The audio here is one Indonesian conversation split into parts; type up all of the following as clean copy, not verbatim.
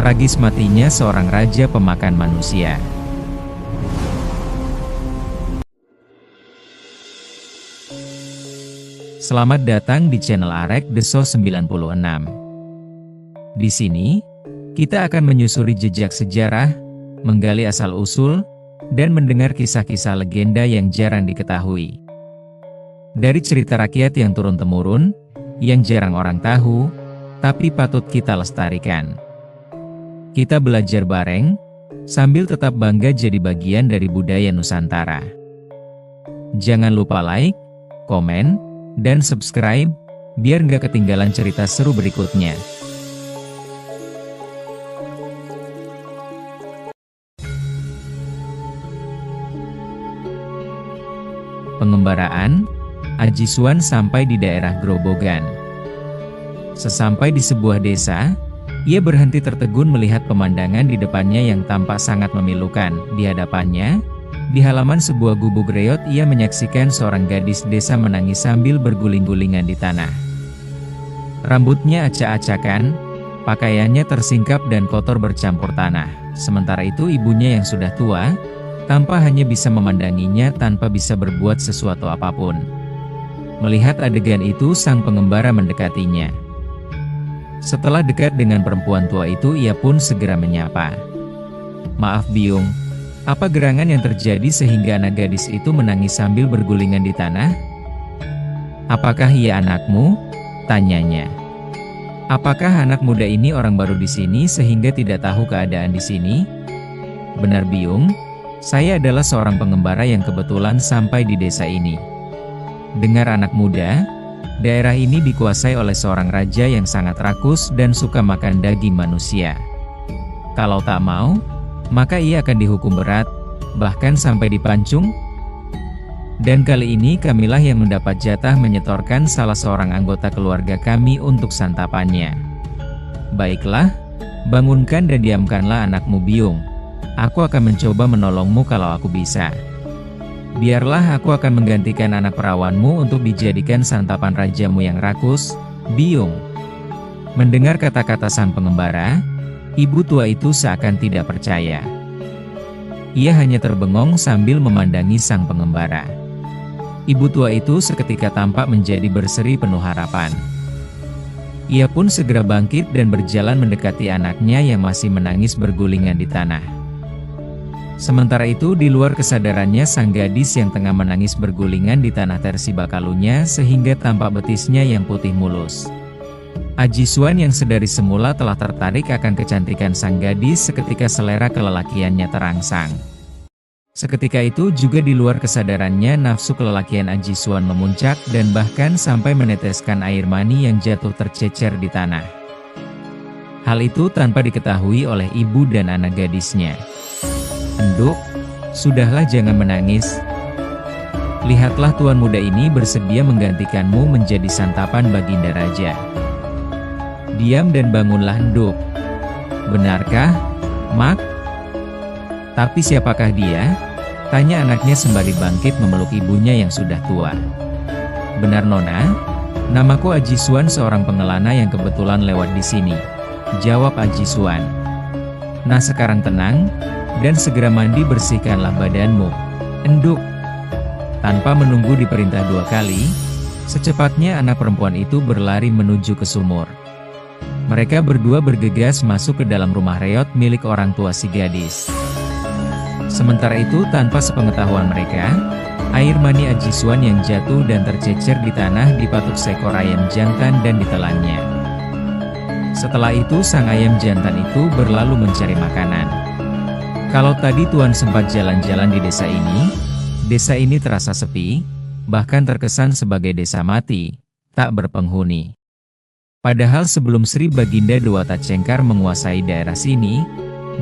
Tragis matinya seorang raja pemakan manusia. Selamat datang di channel Arek Deso 96. Di sini, kita akan menyusuri jejak sejarah, menggali asal-usul, dan mendengar kisah-kisah legenda yang jarang diketahui. Dari cerita rakyat yang turun-temurun, yang jarang orang tahu, tapi patut kita lestarikan. Kita belajar bareng, sambil tetap bangga jadi bagian dari budaya Nusantara. Jangan lupa like, komen, dan subscribe, biar nggak ketinggalan cerita seru berikutnya. Pengembaraan, Aji Suwan sampai di daerah Grobogan. Sesampai di sebuah desa, ia berhenti tertegun melihat pemandangan di depannya yang tampak sangat memilukan. Di hadapannya, di halaman sebuah gubuk reot, ia menyaksikan seorang gadis desa menangis sambil berguling-gulingan di tanah. Rambutnya acak-acakan, pakaiannya tersingkap dan kotor bercampur tanah. Sementara itu ibunya yang sudah tua, tampak hanya bisa memandanginya tanpa bisa berbuat sesuatu apapun. Melihat adegan itu, sang pengembara mendekatinya. Setelah dekat dengan perempuan tua itu, ia pun segera menyapa. "Maaf Biung, apa gerangan yang terjadi sehingga anak gadis itu menangis sambil bergulingan di tanah?" "Apakah ia anakmu?" tanyanya. "Apakah anak muda ini orang baru di sini sehingga tidak tahu keadaan di sini?" "Benar Biung, saya adalah seorang pengembara yang kebetulan sampai di desa ini." "Dengar anak muda, daerah ini dikuasai oleh seorang raja yang sangat rakus dan suka makan daging manusia. Kalau tak mau, maka ia akan dihukum berat, bahkan sampai dipancung. Dan kali ini kamilah yang mendapat jatah menyetorkan salah seorang anggota keluarga kami untuk santapannya. Baiklah, bangunkan dan diamkanlah anakmu Biung. Aku akan mencoba menolongmu kalau aku bisa. Biarlah aku akan menggantikan anak perawanmu untuk dijadikan santapan rajamu yang rakus, Biung." Mendengar kata-kata sang pengembara, ibu tua itu seakan tidak percaya. Ia hanya terbengong sambil memandangi sang pengembara. Ibu tua itu seketika tampak menjadi berseri penuh harapan. Ia pun segera bangkit dan berjalan mendekati anaknya yang masih menangis bergulingan di tanah. Sementara itu di luar kesadarannya, sang gadis yang tengah menangis bergulingan di tanah tersiba kalunnya sehingga tampak betisnya yang putih mulus. Aji Suwan yang sedari semula telah tertarik akan kecantikan sang gadis, seketika selera kelelakiannya terangsang. Seketika itu juga di luar kesadarannya nafsu kelelakian Aji Suwan memuncak dan bahkan sampai meneteskan air mani yang jatuh tercecer di tanah. Hal itu tanpa diketahui oleh ibu dan anak gadisnya. "Enduk, sudahlah jangan menangis. Lihatlah tuan muda ini bersedia menggantikanmu menjadi santapan baginda raja. Diam dan bangunlah Enduk." "Benarkah, Mak? Tapi siapakah dia?" tanya anaknya sembari bangkit memeluk ibunya yang sudah tua. "Benar Nona, namaku Aji Suwan, seorang pengelana yang kebetulan lewat di sini," jawab Aji Suwan. "Nah sekarang tenang, dan segera mandi, bersihkanlah badanmu, Enduk." Tanpa menunggu diperintah dua kali, secepatnya anak perempuan itu berlari menuju ke sumur. Mereka berdua bergegas masuk ke dalam rumah reot milik orang tua si gadis. Sementara itu tanpa sepengetahuan mereka, air mani Aji Suwan yang jatuh dan tercecer di tanah dipatuk seekor ayam jantan dan ditelannya. Setelah itu sang ayam jantan itu berlalu mencari makanan. Kalau tadi Tuan sempat jalan-jalan di desa ini terasa sepi, bahkan terkesan sebagai desa mati, tak berpenghuni. Padahal sebelum Sri Baginda Dewata Cengkar menguasai daerah sini,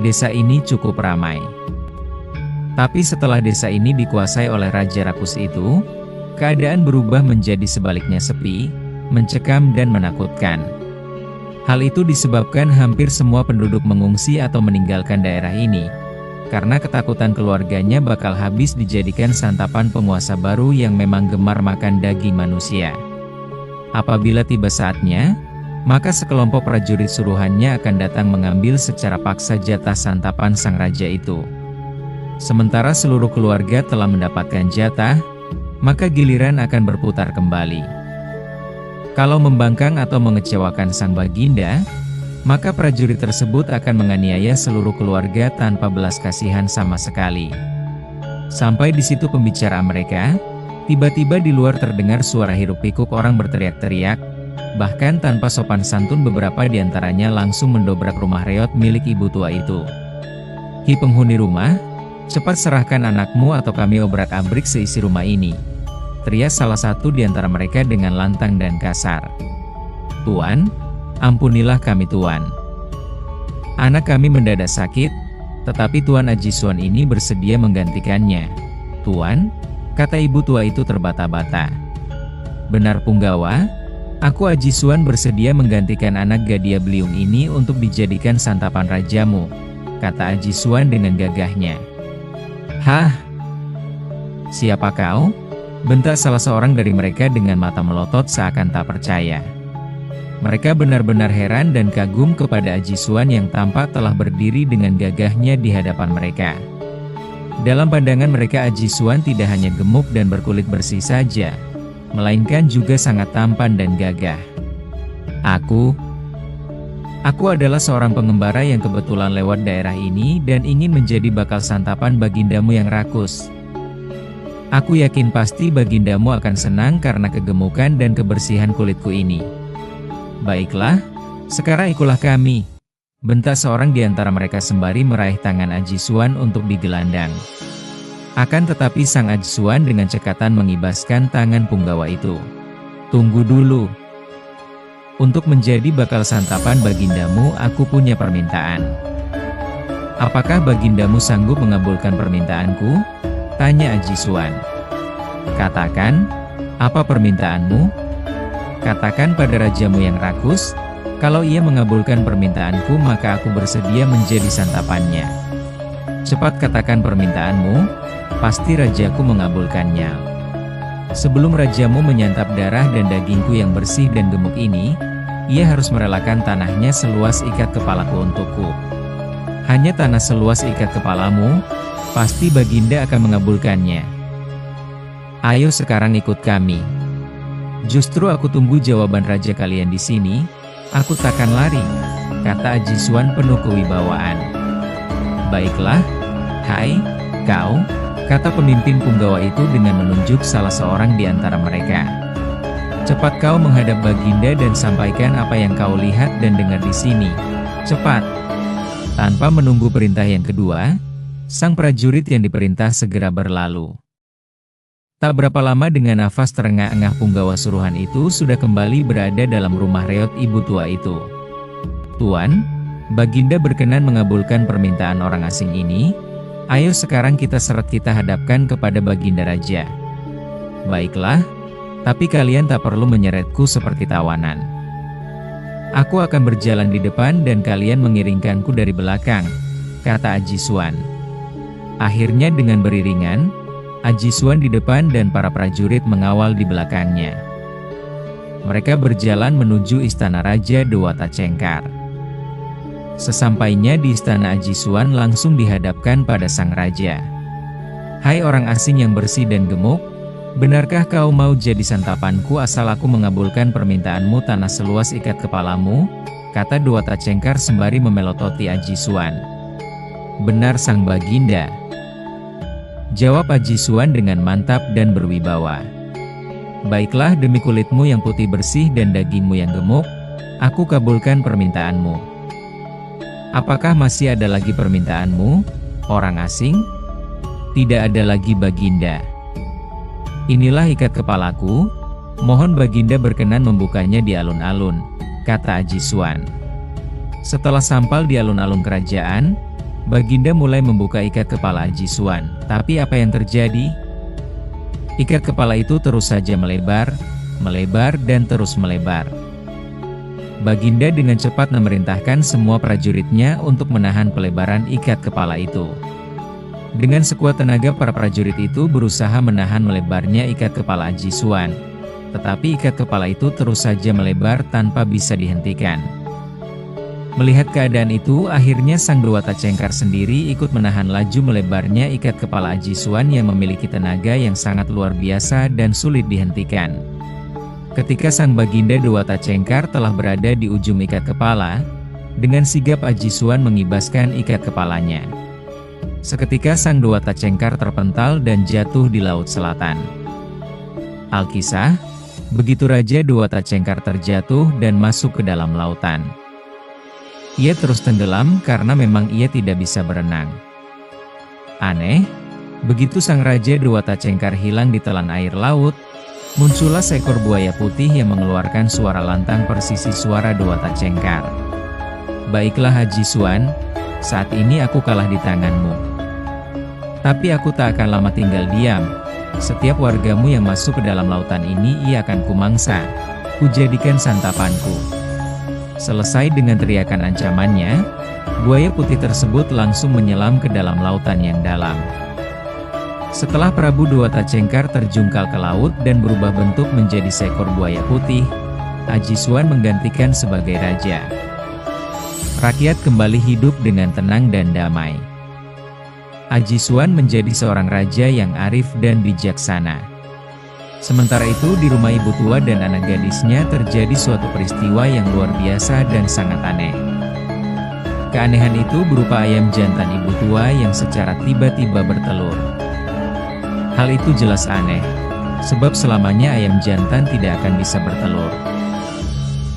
desa ini cukup ramai. Tapi setelah desa ini dikuasai oleh Raja Rakus itu, keadaan berubah menjadi sebaliknya, sepi, mencekam dan menakutkan. Hal itu disebabkan hampir semua penduduk mengungsi atau meninggalkan daerah ini, karena ketakutan keluarganya bakal habis dijadikan santapan penguasa baru yang memang gemar makan daging manusia. Apabila tiba saatnya, maka sekelompok prajurit suruhannya akan datang mengambil secara paksa jatah santapan sang raja itu. Sementara seluruh keluarga telah mendapatkan jatah, maka giliran akan berputar kembali. Kalau membangkang atau mengecewakan sang baginda, maka prajurit tersebut akan menganiaya seluruh keluarga tanpa belas kasihan sama sekali. Sampai di situ pembicaraan mereka, tiba-tiba di luar terdengar suara hiruk-pikuk orang berteriak-teriak. Bahkan tanpa sopan santun beberapa di antaranya langsung mendobrak rumah reot milik ibu tua itu. "Hi penghuni rumah, cepat serahkan anakmu atau kami obrak-abrik seisi rumah ini," teriak salah satu di antara mereka dengan lantang dan kasar. "Tuan, ampunilah kami Tuan. Anak kami mendadak sakit, tetapi Tuan Aji Suan ini bersedia menggantikannya." "Tuan," kata ibu tua itu terbata-bata. "Benar Punggawa, aku Aji Suan bersedia menggantikan anak Gadia Beliung ini untuk dijadikan santapan rajamu," kata Aji Suan dengan gagahnya. "Hah? Siapa kau?" bentak salah seorang dari mereka dengan mata melotot seakan tak percaya. Mereka benar-benar heran dan kagum kepada Aji Suan yang tampak telah berdiri dengan gagahnya di hadapan mereka. Dalam pandangan mereka Aji Suan tidak hanya gemuk dan berkulit bersih saja, melainkan juga sangat tampan dan gagah. Aku adalah seorang pengembara yang kebetulan lewat daerah ini dan ingin menjadi bakal santapan bagindamu yang rakus. Aku yakin pasti bagindamu akan senang karena kegemukan dan kebersihan kulitku ini." "Baiklah, sekarang ikutlah kami," bentak seorang di antara mereka sembari meraih tangan Aji Suan untuk digelandang. Akan tetapi sang Aji Suan dengan cekatan mengibaskan tangan Punggawa itu. "Tunggu dulu. Untuk menjadi bakal santapan bagindamu aku punya permintaan. Apakah bagindamu sanggup mengabulkan permintaanku?" tanya Aji Suan. "Katakan, apa permintaanmu?" "Katakan pada rajamu yang rakus, kalau ia mengabulkan permintaanku maka aku bersedia menjadi santapannya. Cepat katakan permintaanmu, pasti rajaku mengabulkannya. Sebelum rajamu menyantap darah dan dagingku yang bersih dan gemuk ini, ia harus merelakan tanahnya seluas ikat kepalaku untukku. Hanya tanah seluas ikat kepalamu, pasti baginda akan mengabulkannya. Ayo sekarang ikut kami. Justru aku tunggu jawaban raja kalian di sini, aku takkan lari," kata Aji Suan penuh kewibawaan. "Baiklah, hai, kau," kata pemimpin Punggawa itu dengan menunjuk salah seorang di antara mereka. "Cepat kau menghadap baginda dan sampaikan apa yang kau lihat dan dengar di sini. Cepat!" Tanpa menunggu perintah yang kedua, sang prajurit yang diperintah segera berlalu. Tak berapa lama dengan nafas terengah-engah Punggawa suruhan itu sudah kembali berada dalam rumah reot ibu tua itu. "Tuan, baginda berkenan mengabulkan permintaan orang asing ini. Ayo sekarang kita hadapkan kepada baginda raja." "Baiklah, tapi kalian tak perlu menyeretku seperti tawanan. Aku akan berjalan di depan dan kalian mengiringkanku dari belakang," kata Aji Suan. Akhirnya dengan beriringan, Aji Suan di depan dan para prajurit mengawal di belakangnya. Mereka berjalan menuju istana Raja Dewata Cengkar. Sesampainya di istana Aji Suan langsung dihadapkan pada sang raja. "Hai orang asing yang bersih dan gemuk, benarkah kau mau jadi santapanku asal aku mengabulkan permintaanmu tanah seluas ikat kepalamu?" kata Dewata Cengkar sembari memelototi Aji Suan. "Benar sang baginda," jawab Aji Suan dengan mantap dan berwibawa. "Baiklah, demi kulitmu yang putih bersih dan dagingmu yang gemuk, aku kabulkan permintaanmu. Apakah masih ada lagi permintaanmu, orang asing?" "Tidak ada lagi baginda. Inilah ikat kepalaku, mohon baginda berkenan membukanya di alun-alun," kata Aji Suan. Setelah sampal di alun-alun kerajaan, baginda mulai membuka ikat kepala Aji Suan. Tapi apa yang terjadi? Ikat kepala itu terus saja melebar, melebar dan terus melebar. Baginda dengan cepat memerintahkan semua prajuritnya untuk menahan pelebaran ikat kepala itu. Dengan sekuat tenaga para prajurit itu berusaha menahan melebarnya ikat kepala Aji Suan. tetapi ikat kepala itu terus saja melebar tanpa bisa dihentikan. Melihat keadaan itu, akhirnya sang Dewata Cengkar sendiri ikut menahan laju melebarnya ikat kepala Aji Suwan yang memiliki tenaga yang sangat luar biasa dan sulit dihentikan. Ketika sang Baginda Dewata Cengkar telah berada di ujung ikat kepala, dengan sigap Aji Suwan mengibaskan ikat kepalanya. Seketika sang Dewata Cengkar terpental dan jatuh di Laut Selatan. Alkisah, begitu Raja Dewata Cengkar terjatuh dan masuk ke dalam lautan. Ia terus tenggelam karena memang ia tidak bisa berenang. Aneh, begitu sang Raja Dewata Cengkar hilang di telan air laut, muncullah seekor buaya putih yang mengeluarkan suara lantang persisi suara Dewata Cengkar. Baiklah Aji Suwan, saat ini aku kalah di tanganmu. Tapi aku tak akan lama tinggal diam. Setiap wargamu yang masuk ke dalam lautan ini ia akan kumangsa, kujadikan santapanku. Selesai dengan teriakan ancamannya, buaya putih tersebut langsung menyelam ke dalam lautan yang dalam. Setelah Prabu Dewata Cengkar terjungkal ke laut dan berubah bentuk menjadi seekor buaya putih, Aji Suwan menggantikan sebagai raja. Rakyat kembali hidup dengan tenang dan damai. Aji Suwan menjadi seorang raja yang arif dan bijaksana. Sementara itu di rumah ibu tua dan anak gadisnya terjadi suatu peristiwa yang luar biasa dan sangat aneh. Keanehan itu berupa ayam jantan ibu tua yang secara tiba-tiba bertelur. Hal itu jelas aneh, sebab selamanya ayam jantan tidak akan bisa bertelur.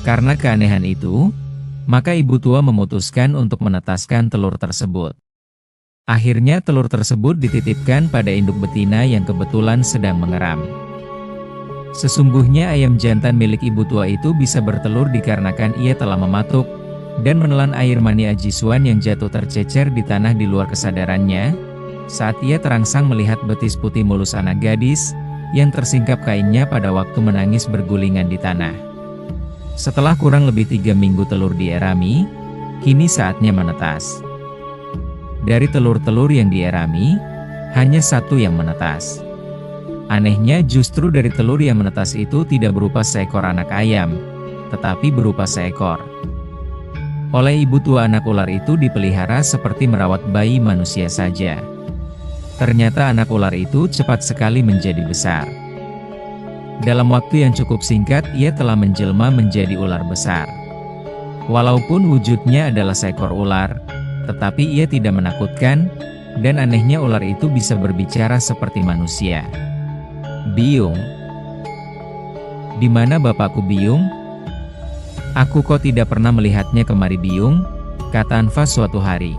Karena keanehan itu, maka ibu tua memutuskan untuk menetaskan telur tersebut. Akhirnya telur tersebut dititipkan pada induk betina yang kebetulan sedang mengeram. Sesungguhnya ayam jantan milik ibu tua itu bisa bertelur dikarenakan ia telah mematuk dan menelan air mani Aji Suwan yang jatuh tercecer di tanah di luar kesadarannya, saat ia terangsang melihat betis putih mulus anak gadis yang tersingkap kainnya pada waktu menangis bergulingan di tanah. Setelah kurang lebih 3 minggu telur dierami, kini saatnya menetas. Dari telur-telur yang dierami, hanya satu yang menetas. Anehnya justru dari telur yang menetas itu tidak berupa seekor anak ayam, tetapi berupa seekor. Oleh ibu tua anak ular itu dipelihara seperti merawat bayi manusia saja. Ternyata anak ular itu cepat sekali menjadi besar. Dalam waktu yang cukup singkat ia telah menjelma menjadi ular besar. Walaupun wujudnya adalah seekor ular, tetapi ia tidak menakutkan, dan anehnya ular itu bisa berbicara seperti manusia. Biung, di mana bapakku Biung? Aku kok tidak pernah melihatnya kemari Biung, kata Anfa suatu hari.